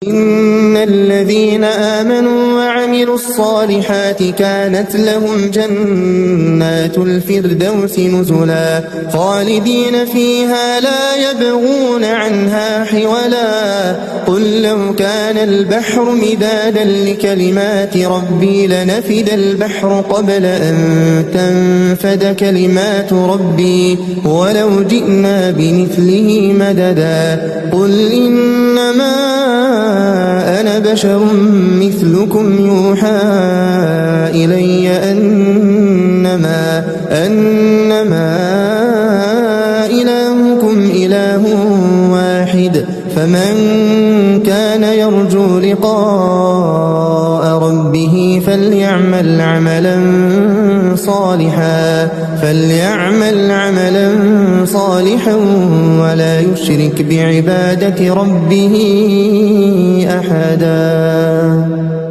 إن الذين آمنوا وعملوا الصالحات كانت لهم جنات الفردوس نزلا خالدين فيها لا يبغون عنها حولا قل لو كان البحر مدادا لكلمات ربي لنفد البحر قبل أن تنفد كلمات ربي ولو جئنا بمثله مددا قل إنما أنا بشر مثلكم يوحى إلي أنما إلهكم إله واحد فمن كان يرجو لقاء ربه فليعمل عملا صالحا ولا يشرك بعبادة ربه أحدا.